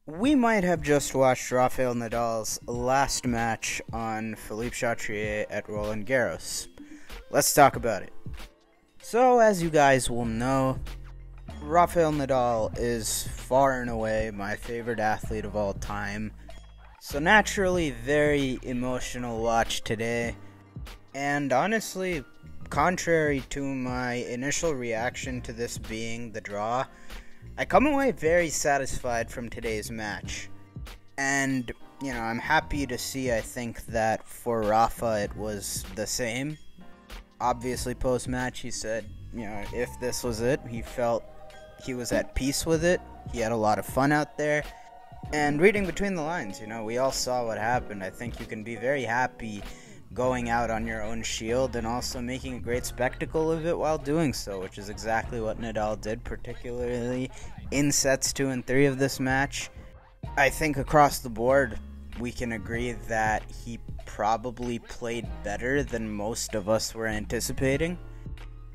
We might have just watched Rafael Nadal's last match on Philippe Chatrier at Roland Garros. Let's talk about it. So, as you guys will know, Rafael Nadal is far and away my favorite athlete of all time. So, naturally, very emotional watch today. And honestly, contrary to my initial reaction to this being the draw, I come away very satisfied from today's match. And, I'm happy to see, I think, that for Rafa it was the same. Obviously, post-match, he said, if this was it, he felt he was at peace with it. He had a lot of fun out there. And reading between the lines, we all saw what happened. I think you can be very happy going out on your own shield and also making a great spectacle of it while doing so, which is exactly what Nadal did, particularly in sets 2 and 3 of this match. I think across the board, we can agree that he probably played better than most of us were anticipating.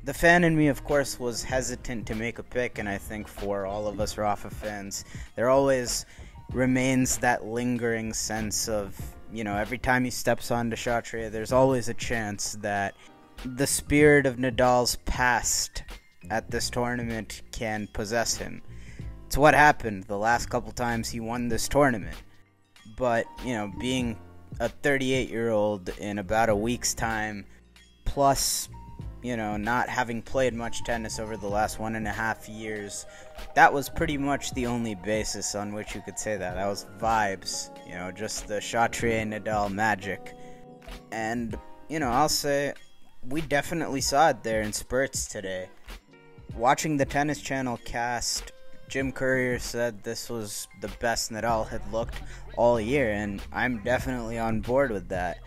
The fan in me, of course, was hesitant to make a pick, and I think for all of us Rafa fans, there always remains that lingering sense of, every time he steps onto Chatrier, there's always a chance that the spirit of Nadal's past at this tournament can possess him. It's what happened the last couple times he won this tournament. But, being a 38-year-old in about a week's time, plus, not having played much tennis over the last 1.5 years, that was pretty much the only basis on which you could say that. That was vibes, just the Chatrier-Nadal magic. And, I'll say we definitely saw it there in spurts today. Watching the Tennis Channel cast, Jim Courier said this was the best Nadal had looked all year, and I'm definitely on board with that.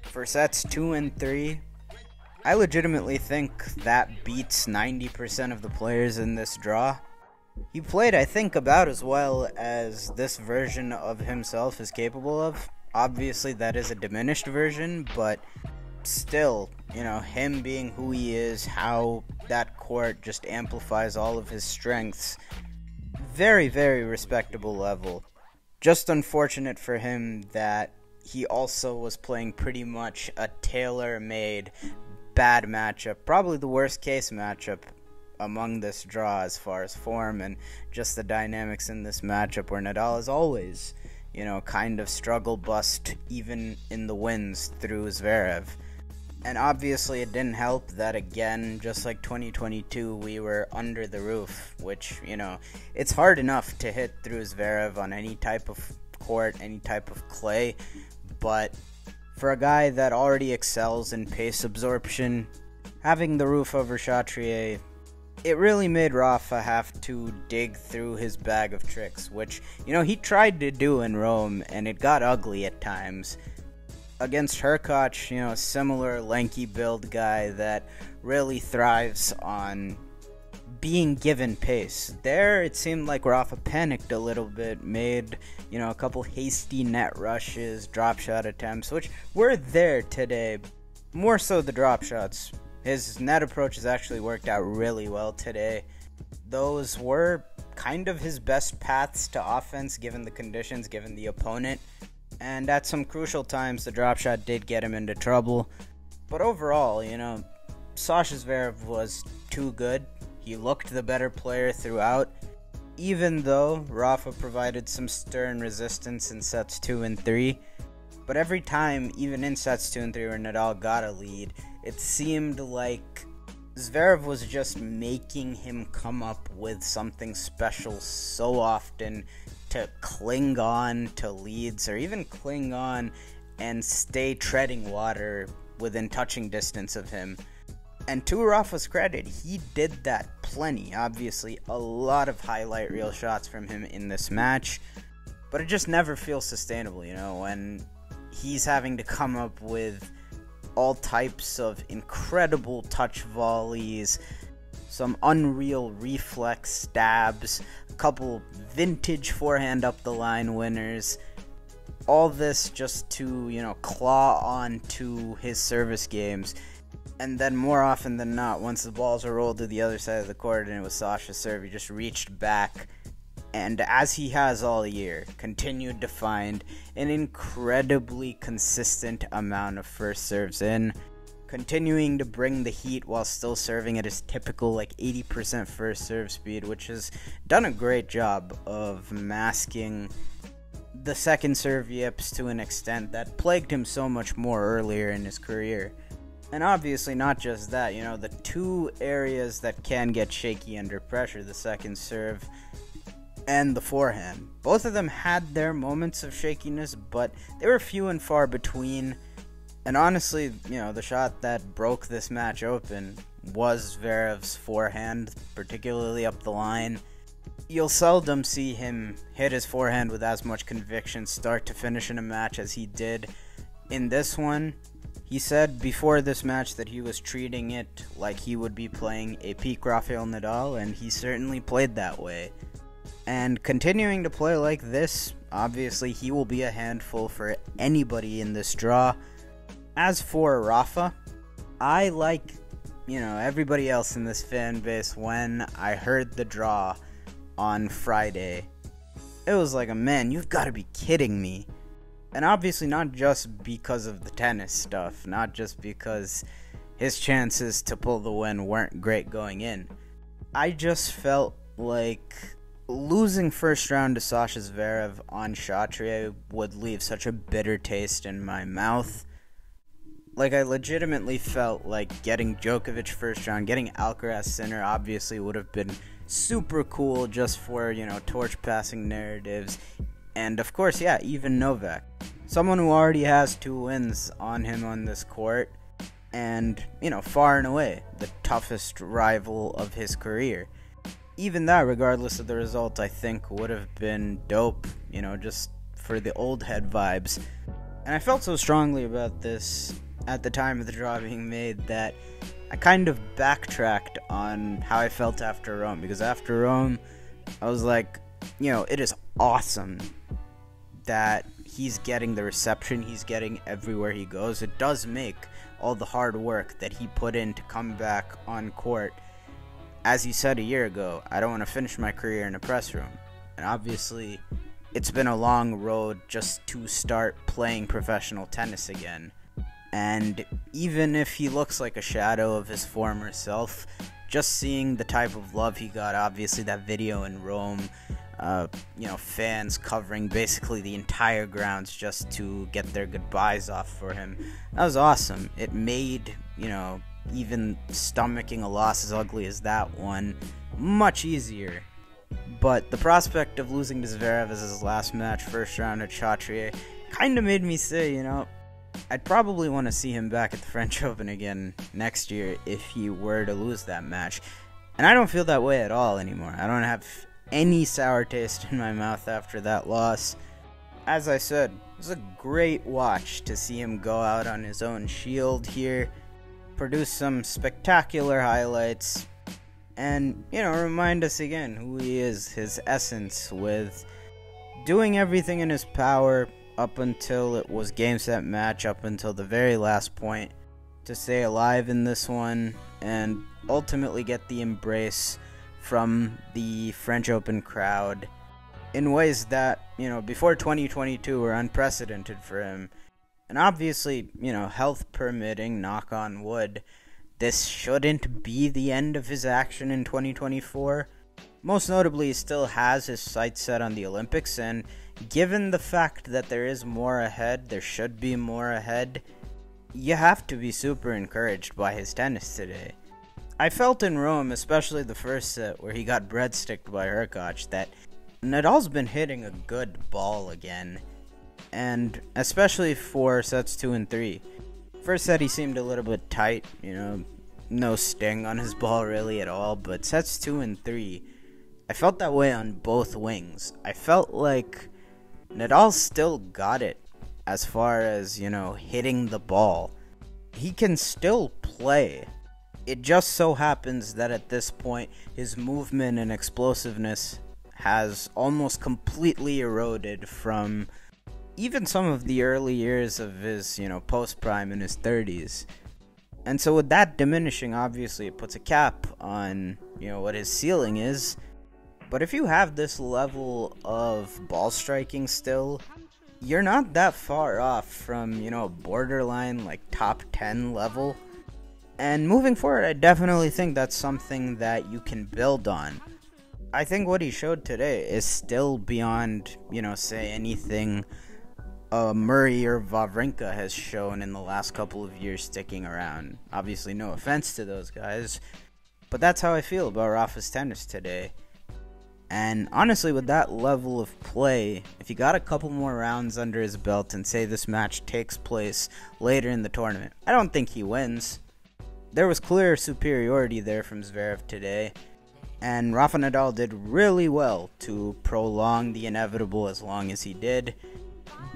For sets 2 and 3, I legitimately think that beats 90% of the players in this draw. He played, I think, about as well as this version of himself is capable of. Obviously, that is a diminished version, but still, him being who he is, how that court just amplifies all of his strengths. Very, very respectable level. Just unfortunate for him that he also was playing pretty much a tailor-made bad matchup, probably the worst case matchup among this draw as far as form and just the dynamics in this matchup, where Nadal is always, kind of struggle bust even in the wins through Zverev. And obviously it didn't help that, again, just like 2022, we were under the roof, which, it's hard enough to hit through Zverev on any type of court, any type of clay, but for a guy that already excels in pace absorption, having the roof over Chatrier, it really made Rafa have to dig through his bag of tricks, which, he tried to do in Rome, and it got ugly at times. Against Hurkacz, a similar lanky build guy that really thrives on being given pace. There, it seemed like Rafa panicked a little bit, made, a couple hasty net rushes, drop shot attempts, which were there today. More so the drop shots. His net approaches actually worked out really well today. Those were kind of his best paths to offense, given the conditions, given the opponent. And at some crucial times, the drop shot did get him into trouble. But overall, Sasha Zverev was too good. He looked the better player throughout, even though Rafa provided some stern resistance in sets 2 and 3. But every time, even in sets 2 and 3 where Nadal got a lead, it seemed like Zverev was just making him come up with something special so often to cling on to leads, or even cling on and stay treading water within touching distance of him. And to Rafa's credit, he did that plenty. Obviously, a lot of highlight reel shots from him in this match, but it just never feels sustainable, when he's having to come up with all types of incredible touch volleys, some unreal reflex stabs, a couple vintage forehand up the line winners. All this just to, claw on to his service games. And then more often than not, once the balls were rolled to the other side of the court and it was Sasha's serve, he just reached back and as he has all year, continued to find an incredibly consistent amount of first serves in, continuing to bring the heat while still serving at his typical 80% first serve speed, which has done a great job of masking the second serve yips to an extent that plagued him so much more earlier in his career. And obviously not just that, the two areas that can get shaky under pressure, the second serve and the forehand. Both of them had their moments of shakiness, but they were few and far between. And honestly, the shot that broke this match open was Zverev's forehand, particularly up the line. You'll seldom see him hit his forehand with as much conviction start to finish in a match as he did in this one. He said before this match that he was treating it like he would be playing a peak Rafael Nadal, and he certainly played that way. And continuing to play like this, obviously he will be a handful for anybody in this draw. As for Rafa, I like, everybody else in this fan base, when I heard the draw on Friday, it was like, man, you've got to be kidding me. And obviously not just because of the tennis stuff, not just because his chances to pull the win weren't great going in. I just felt like losing first round to Sasha Zverev on Chatrier would leave such a bitter taste in my mouth. I legitimately felt like getting Djokovic first round, getting Alcaraz Sinner obviously would have been super cool just for, torch passing narratives. And of course, even Novak. Someone who already has 2 wins on him on this court, and, far and away the toughest rival of his career. Even that, regardless of the result, I think would have been dope, just for the old head vibes. And I felt so strongly about this at the time of the draw being made that I kind of backtracked on how I felt after Rome, because after Rome, I was like, it is awesome that he's getting the reception he's getting everywhere he goes. It does make all the hard work that he put in to come back on court. As he said a year ago, I don't want to finish my career in a press room. And obviously, it's been a long road just to start playing professional tennis again. And even if he looks like a shadow of his former self, just seeing the type of love he got, obviously that video in Rome, fans covering basically the entire grounds just to get their goodbyes off for him, that was awesome. It made, even stomaching a loss as ugly as that one much easier. But the prospect of losing to Zverev as his last match, first round at Chatrier, kind of made me say, I'd probably want to see him back at the French Open again next year if he were to lose that match. And I don't feel that way at all anymore. I don't have any sour taste in my mouth after that loss. As I said, it was a great watch to see him go out on his own shield here, produce some spectacular highlights, and, remind us again who he is, his essence, with doing everything in his power up until it was game, set, match, up until the very last point, to stay alive in this one, and ultimately get the embrace from the French Open crowd in ways that, before 2022 were unprecedented for him. And obviously, health permitting, knock on wood, this shouldn't be the end of his action in 2024. Most notably, he still has his sights set on the Olympics, and given the fact that there is more ahead, there should be more ahead, you have to be super encouraged by his tennis today. I felt in Rome, especially the first set where he got breadsticked by Hurkacz, that Nadal's been hitting a good ball again, and especially for sets 2 and 3. First set he seemed a little bit tight, no sting on his ball really at all, but sets 2 and 3, I felt that way on both wings. I felt like Nadal still got it as far as, hitting the ball. He can still play. It just so happens that at this point, his movement and explosiveness has almost completely eroded from even some of the early years of his, post-prime in his 30s. And so with that diminishing, obviously it puts a cap on, what his ceiling is. But if you have this level of ball striking still, you're not that far off from, borderline like top 10 level. And moving forward, I definitely think that's something that you can build on. I think what he showed today is still beyond, say anything Murray or Wawrinka has shown in the last couple of years sticking around. Obviously, no offense to those guys, but that's how I feel about Rafa's tennis today. And honestly, with that level of play, if he got a couple more rounds under his belt and say this match takes place later in the tournament, I don't think he wins. There was clear superiority there from Zverev today, and Rafa Nadal did really well to prolong the inevitable as long as he did.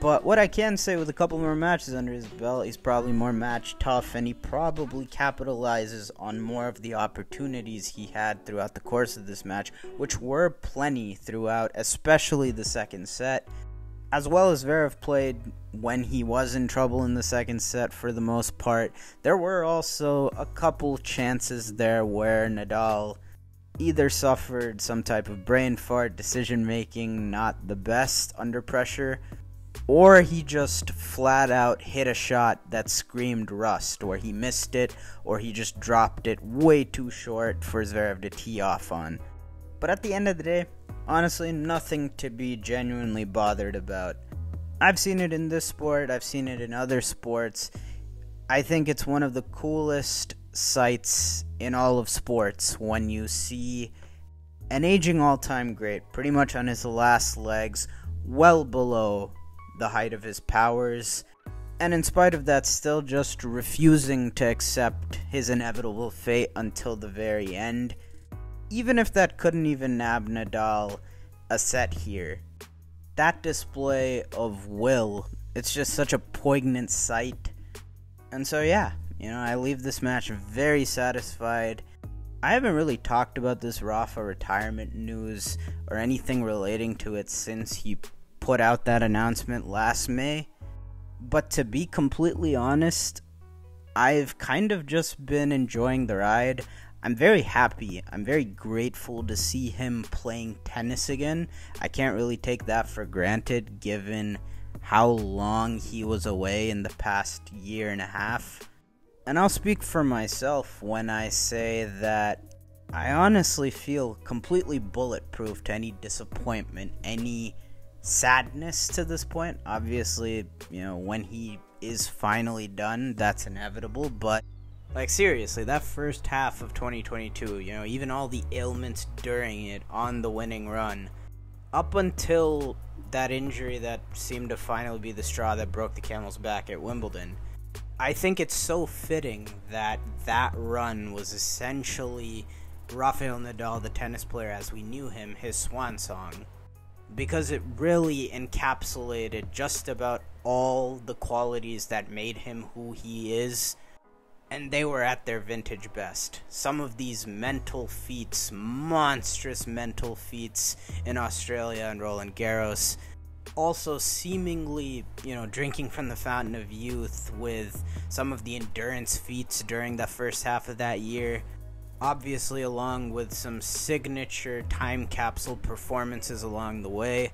But what I can say, with a couple more matches under his belt, he's probably more match tough, and he probably capitalizes on more of the opportunities he had throughout the course of this match, which were plenty throughout, especially the second set. As well as Zverev played when he was in trouble in the second set for the most part, there were also a couple chances there where Nadal either suffered some type of brain fart, decision making not the best under pressure, or he just flat out hit a shot that screamed rust, or he missed it, or he just dropped it way too short for Zverev to tee off on. But at the end of the day, honestly, nothing to be genuinely bothered about. I've seen it in this sport, I've seen it in other sports. I think it's one of the coolest sights in all of sports when you see an aging all-time great, pretty much on his last legs, well below the height of his powers, and in spite of that, still just refusing to accept his inevitable fate until the very end. Even if that couldn't even nab Nadal a set here, that display of will, it's just such a poignant sight. And so yeah, I leave this match very satisfied. I haven't really talked about this Rafa retirement news or anything relating to it since he put out that announcement last May, but to be completely honest, I've kind of just been enjoying the ride. I'm very happy, I'm very grateful to see him playing tennis again. I can't really take that for granted given how long he was away in the past year and a half. And I'll speak for myself when I say that I honestly feel completely bulletproof to any disappointment, any sadness to this point. Obviously, when he is finally done, that's inevitable, but seriously, that first half of 2022, even all the ailments during it on the winning run, up until that injury that seemed to finally be the straw that broke the camel's back at Wimbledon, I think it's so fitting that that run was essentially Rafael Nadal, the tennis player as we knew him, his swan song, because it really encapsulated just about all the qualities that made him who he is, and they were at their vintage best. Some of these mental feats, monstrous mental feats in Australia and Roland Garros, also seemingly, drinking from the fountain of youth with some of the endurance feats during the first half of that year, obviously along with some signature time capsule performances along the way.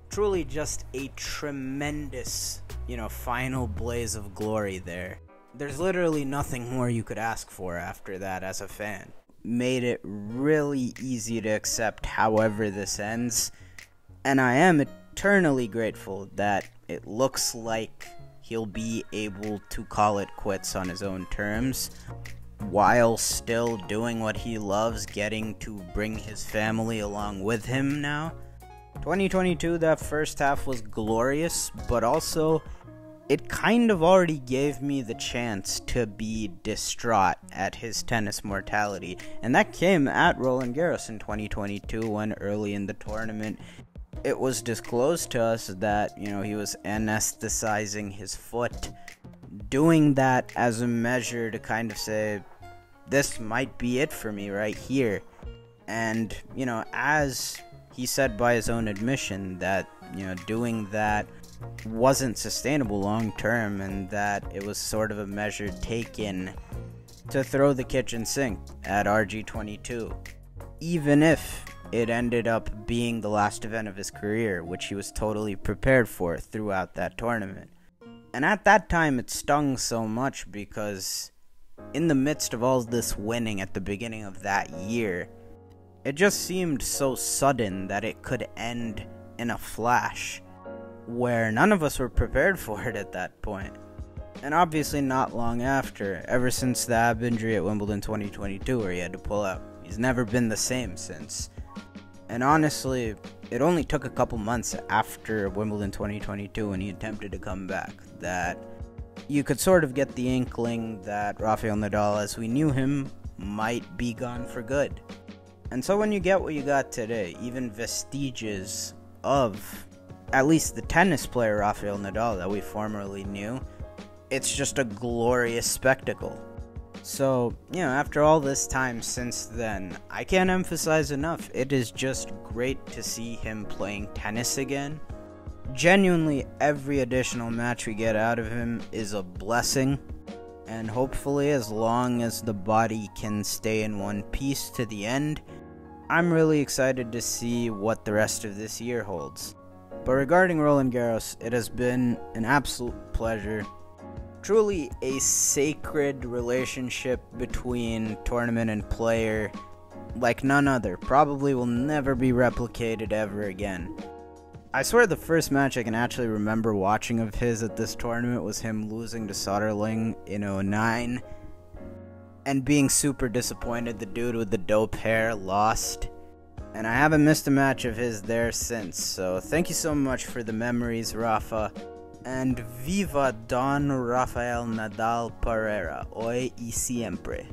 Truly just a tremendous, final blaze of glory there. There's literally nothing more you could ask for after that as a fan. Made it really easy to accept however this ends, and I am eternally grateful that it looks like he'll be able to call it quits on his own terms, while still doing what he loves, getting to bring his family along with him now. 2022, that first half was glorious, but also it kind of already gave me the chance to be distraught at his tennis mortality, and that came at Roland Garros in 2022 when early in the tournament it was disclosed to us that, he was anesthetizing his foot, doing that as a measure to kind of say, this might be it for me right here. And, as he said by his own admission, that, doing that wasn't sustainable long term, and that it was sort of a measure taken to throw the kitchen sink at RG22. Even if it ended up being the last event of his career, which he was totally prepared for throughout that tournament. And at that time, it stung so much because in the midst of all this winning at the beginning of that year, it just seemed so sudden that it could end in a flash, where none of us were prepared for it at that point. And obviously not long after, ever since the ab injury at Wimbledon 2022 where he had to pull out. He's never been the same since. And honestly, it only took a couple months after Wimbledon 2022 when he attempted to come back that you could sort of get the inkling that Rafael Nadal, as we knew him, might be gone for good. And so when you get what you got today, even vestiges of at least the tennis player Rafael Nadal that we formerly knew, it's just a glorious spectacle. So, after all this time since then, I can't emphasize enough, it is just great to see him playing tennis again. Genuinely, every additional match we get out of him is a blessing, and hopefully as long as the body can stay in one piece to the end, I'm really excited to see what the rest of this year holds. But regarding Roland Garros, it has been an absolute pleasure. Truly a sacred relationship between tournament and player like none other. Probably will never be replicated ever again. I swear the first match I can actually remember watching of his at this tournament was him losing to Soderling in 2009 and being super disappointed the dude with the dope hair lost. And I haven't missed a match of his there since, so thank you so much for the memories, Rafa. And viva Don Rafael Nadal Pereira, hoy y siempre.